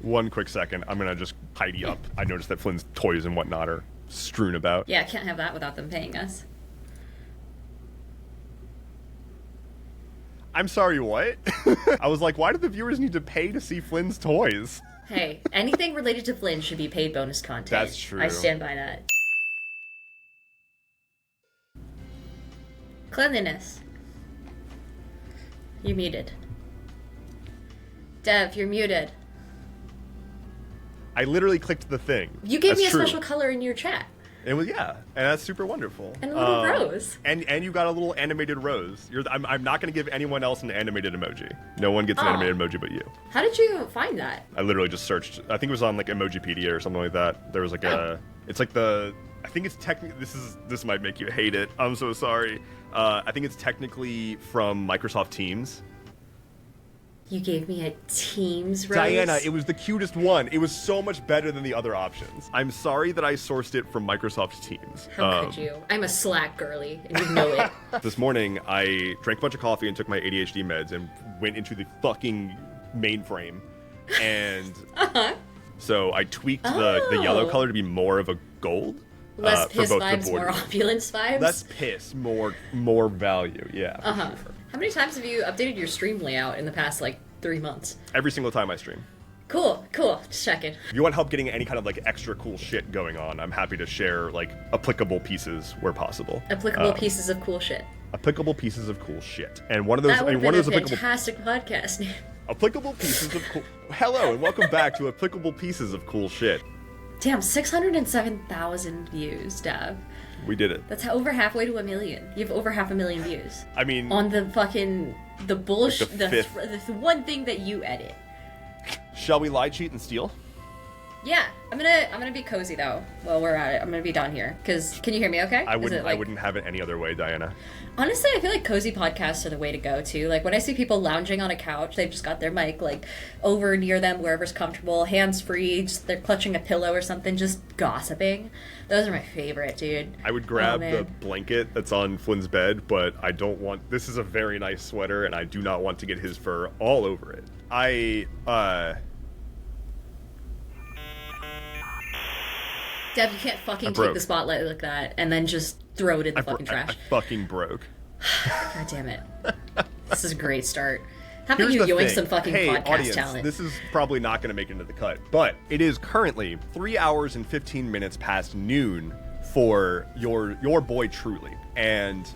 one quick second. I'm going to just tidy up. I noticed that Flynn's toys and whatnot are strewn about. Yeah, I can't have that without them paying us. I'm sorry, what? I was like, why do the viewers need to pay to see Flynn's toys? Hey, anything related to Flynn should be paid bonus content. That's true. I stand by that. Cleanliness. You're muted. Dev, you're muted. I literally clicked the thing. You gave That's me a true. special color in your chat. It was, yeah, and that's super wonderful. And a little rose. And you got a little animated rose. I'm not going to give anyone else an animated emoji. No one gets an animated emoji but you. How did you find that? I literally just searched. I think it was on like Emojipedia or something like that. There was like it's like I think it's technically, this might make you hate it. I'm so sorry. I think it's technically from Microsoft Teams. You gave me a Teams rose? Diana, it was the cutest one. It was so much better than the other options. I'm sorry that I sourced it from Microsoft Teams. How could you? I'm a Slack girly, and you know it. This morning, I drank a bunch of coffee and took my ADHD meds and went into the fucking mainframe. And so I tweaked the yellow color to be more of a gold. Less piss for both vibes, the more opulence vibes? Less piss, more value, yeah. Sure. How many times have you updated your stream layout in the past, 3 months? Every single time I stream. Cool. Just checking. If you want help getting any kind of extra cool shit going on, I'm happy to share applicable pieces where possible. Applicable pieces of cool shit. Applicable pieces of cool shit. And one of those, that would one of be those a fantastic podcast name. Applicable pieces of cool. Hello and welcome back to Applicable Pieces of Cool Shit. Damn, 607,000 views, Dev. We did it. That's over halfway to 1 million. You have over 500,000 views. I mean, on the fucking bullshit, the one thing that you edit. Shall we lie, cheat, and steal? Yeah, I'm gonna be cozy though. While we're at it, I'm gonna be down here. Cause can you hear me? Okay? I wouldn't have it any other way, Diana. Honestly, I feel like cozy podcasts are the way to go too. Like when I see people lounging on a couch, they've just got their mic over near them, wherever's comfortable, hands free. Just they're clutching a pillow or something, just gossiping. Those are my favorite, dude. I would grab the blanket that's on Flynn's bed, but I don't want. This is a very nice sweater, and I do not want to get his fur all over it. Dev, you can't fucking take the spotlight like that and then just throw it in the fucking trash. I fucking broke. God damn it. This is a great start. How about you yoink some fucking podcast audience, talent? This is probably not going to make it into the cut, but it is currently 3 hours and 15 minutes past noon for your boy Truly. And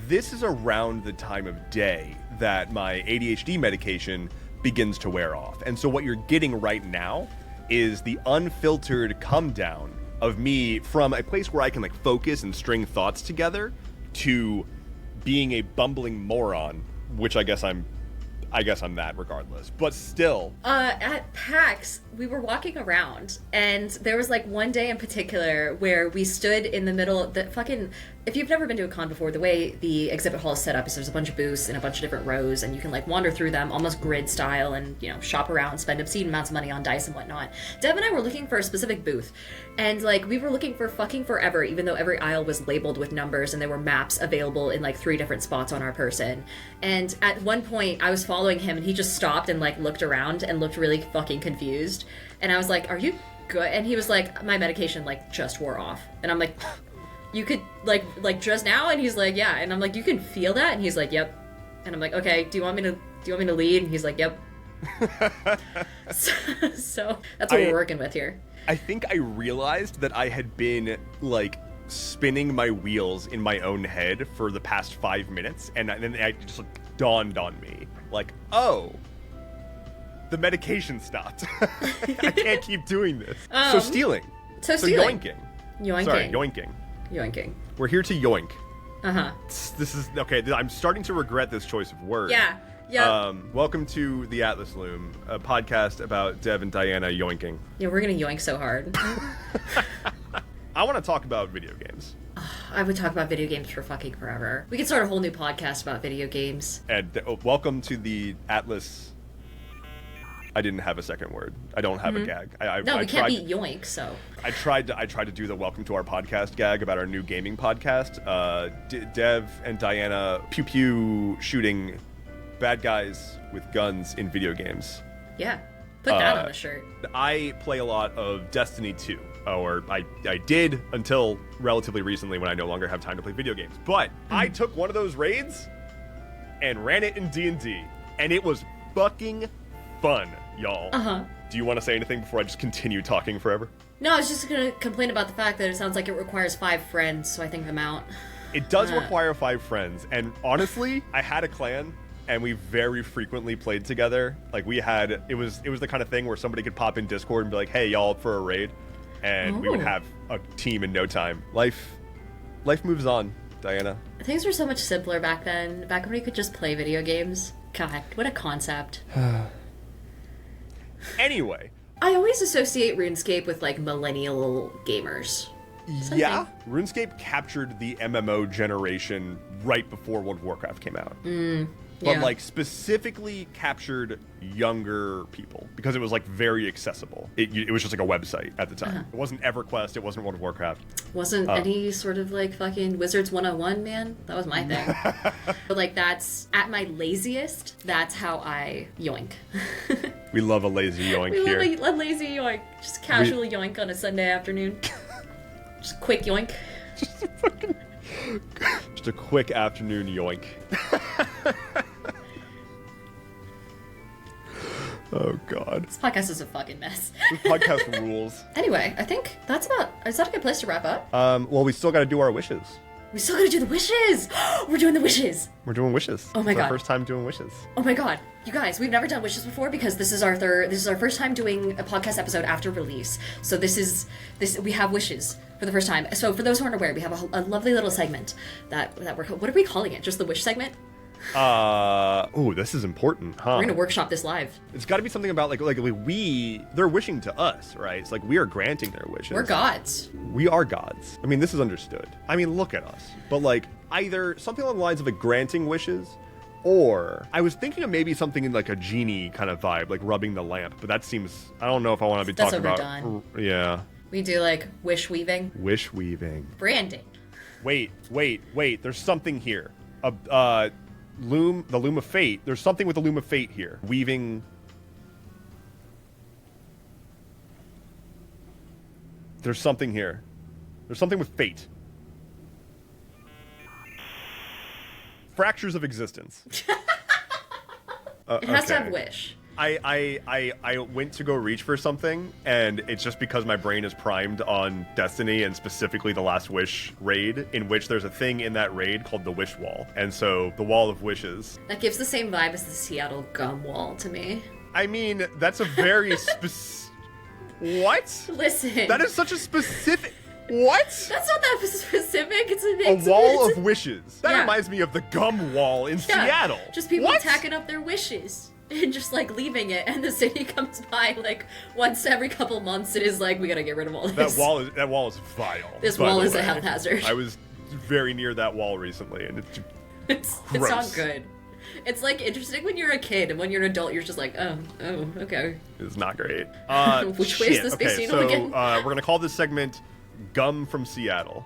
this is around the time of day that my ADHD medication begins to wear off. And so what you're getting right now is the unfiltered come down of me from a place where I can focus and string thoughts together to being a bumbling moron, which I guess I'm that regardless. But still. At PAX, we were walking around, and there was one day in particular where we stood in the middle. If you've never been to a con before, the way the exhibit hall is set up is there's a bunch of booths in a bunch of different rows, and you can wander through them almost grid style and shop around, spend obscene amounts of money on dice and whatnot. Deb and I were looking for a specific booth, and we were looking for fucking forever, even though every aisle was labeled with numbers and there were maps available in 3 different spots on our person. And at one point, I was following him, and he just stopped and looked around and looked really fucking confused. And I was like, "Are you good?" And he was like, "My medication just wore off." And I'm like, "You could just now?" And he's like, "Yeah." And I'm like, "You can feel that?" And he's like, "Yep." And I'm like, "Okay, do you want me to lead?" And he's like, "Yep." so that's what we're working with here. I think I realized that I had been spinning my wheels in my own head for the past 5 minutes, and then it just dawned on me, oh, the medication stopped. I can't keep doing this. So stealing. So stealing. Yoinking. Sorry, yoinking. Yoinking. We're here to yoink. Uh-huh. This is, okay, I'm starting to regret this choice of word. Yeah. Yeah. Welcome to the Atlas Loom, a podcast about Dev and Diana yoinking. Yeah, we're gonna yoink so hard. I want to talk about video games. I would talk about video games for fucking forever. We could start a whole new podcast about video games. And welcome to the Atlas. I didn't have a second word. I don't have a gag. We can't be yoink, so. I tried to do the welcome to our podcast gag about our new gaming podcast. Dev and Diana pew pew shooting bad guys with guns in video games. Yeah. Put that on a shirt. I play a lot of Destiny 2, or I did until relatively recently when I no longer have time to play video games. But I took one of those raids and ran it in D&D, and it was fucking fun, y'all. Do you want to say anything before I just continue talking forever? No, I was just gonna complain about the fact that it sounds like it requires 5 friends, so I think I'm out. It does require 5 friends, and honestly, I had a clan, and we very frequently played together. Like it was the kind of thing where somebody could pop in Discord and be like, "Hey, y'all up for a raid," and we would have a team in no time. Life moves on, Diana. Things were so much simpler back then. Back when we could just play video games. God, what a concept. Anyway. I always associate RuneScape with, like, millennial gamers. Yeah, RuneScape captured the MMO generation right before World of Warcraft came out. But, like, specifically captured younger people because it was, like, very accessible. It was just, like, a website at the time. It wasn't EverQuest. It wasn't World of Warcraft. Wasn't any sort of, like, fucking Wizards 101, man. That was my thing. But, like, that's, at my laziest, that's how I yoink. We love a lazy yoink here. We love a lazy yoink. Just casual yoink on a Sunday afternoon. Just a quick yoink. Just a quick afternoon yoink. Oh, God. This podcast is a fucking mess. This podcast rules. Anyway, I think that's about... Is that a good place to wrap up? Well, we still got to do our wishes. We still gotta do the wishes! We're doing the wishes! We're doing wishes. Oh my God. Our first time doing wishes. Oh my God. You guys, we've never done wishes before because this is our first time doing a podcast episode after release. So we have wishes for the first time. So for those who aren't aware, we have a lovely little segment that what are we calling it? Just the wish segment? This is important, huh? We're gonna workshop this live. It's got to be something about like they're wishing to us, right? It's like we are granting their wishes. We're gods. We are gods. I mean, this is understood. I mean, look at us. But like either something along the lines of like granting wishes, or I was thinking of maybe something in like a genie kind of vibe, like rubbing the lamp. But that seems, I don't know if I want to be talking about. Yeah. We do like wish weaving. Wish weaving. Branding. Wait. There's something here. The loom of fate. There's something with the loom of fate here. Weaving. There's something here. There's something with fate. Fractures of existence. It has to have wish. I went to go reach for something, and it's just because my brain is primed on Destiny, and specifically the Last Wish raid, in which there's a thing in that raid called the Wish Wall. And so, the Wall of Wishes. That gives the same vibe as the Seattle Gum Wall to me. I mean, that's a very What? Listen. That is such a specific... What? That's not that specific. It's a wall of wishes. That reminds me of the Gum Wall in Seattle. Just people tacking up their wishes. And just, like, leaving it, and the city comes by, like, once every couple months, and is like, we gotta get rid of all this. That wall is vile. This wall is a health hazard. I was very near that wall recently, and it's not good. It's, like, interesting when you're a kid, and when you're an adult, you're just like, oh, okay. It's not great. Which way is the Space Needle again? We're gonna call this segment Gum from Seattle.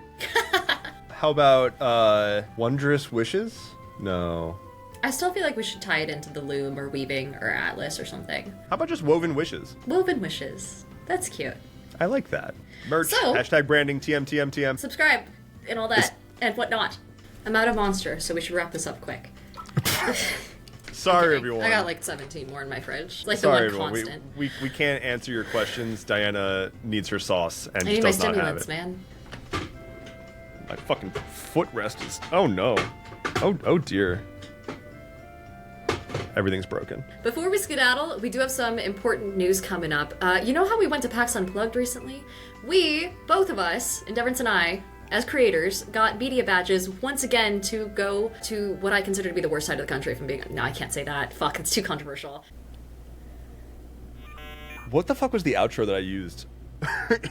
How about, Wondrous Wishes? No. I still feel like we should tie it into the loom or weaving or Atlas or something. How about just Woven Wishes? Woven Wishes. That's cute. I like that. Merch, so, #branding, TM. Subscribe and all that and whatnot. I'm out of monster, so we should wrap this up quick. Sorry, everyone. I got like 17 more in my fridge. It's like Sorry, the one everyone. constant. We can't answer your questions. Diana needs her sauce and I need does my not have it. stimulants, man. My fucking footrest is... Oh, no. Oh, dear. Everything's broken. Before we skedaddle, we do have some important news coming up. You know how we went to PAX Unplugged recently? We, both of us, Endeavorance and I, as creators, got media badges once again to go to what I consider to be the worst side of the country from being... No, I can't say that. Fuck, it's too controversial. What the fuck was the outro that I used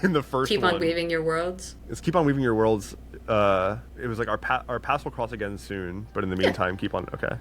in the first one? Keep on weaving your worlds. It's keep on weaving your worlds. It was like our paths will cross again soon, but in the meantime, keep on... Okay.